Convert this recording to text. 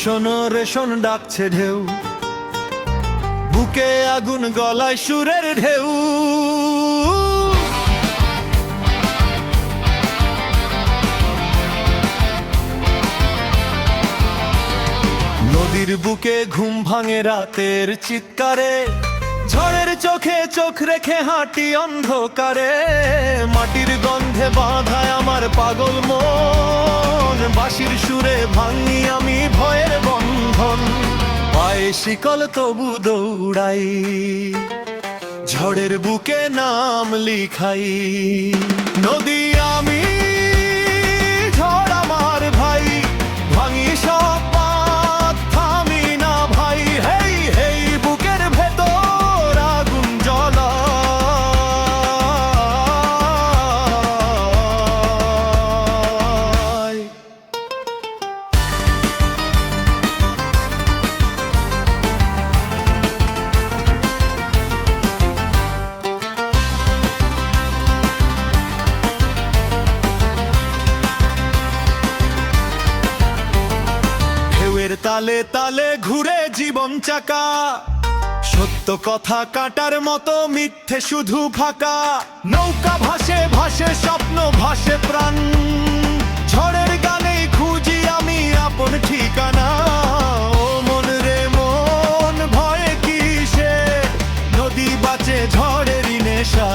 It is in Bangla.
রেশন রেশন ডাকছে ঢেউ, বুকে আগুন গলায় সুরের ঢেউ। নদীর বুকে ঘুম ভাঙে রাতের চিৎকারে, ঝড়ের চোখে চোখ রেখে হাঁটি অন্ধকারে। মাটির গন্ধে বাঁধায় আমার পাগল মন, বাঁশির সুরে ভাঙি আমি ভয়ের বন্ধন। পায়ে শিকল তবু দৌড়াই, ঝড়ের বুকে নাম লিখাই। নদী আমি, ঝড় আমার ভাই, ভাঙি সব বাঁধ, থামি না ভাই। হেই হেই বুকের ভেতর আগুন জ্বলায়। ঢেউয়ের তালে তালে ঘুরে জীবন চাকা, সত্য কথা কাটার মতো মিথ্যে শুধু ফাঁকা। নৌকা ভাসে ভাসে স্বপ্ন ভাসে প্রাণ, ঝড়ের গানে খুঁজি আমি আপন ঠিকানা। ও মন রে মন, ভয়ে কিসে, নদী বাঁচে ঝড়েরই নেশা।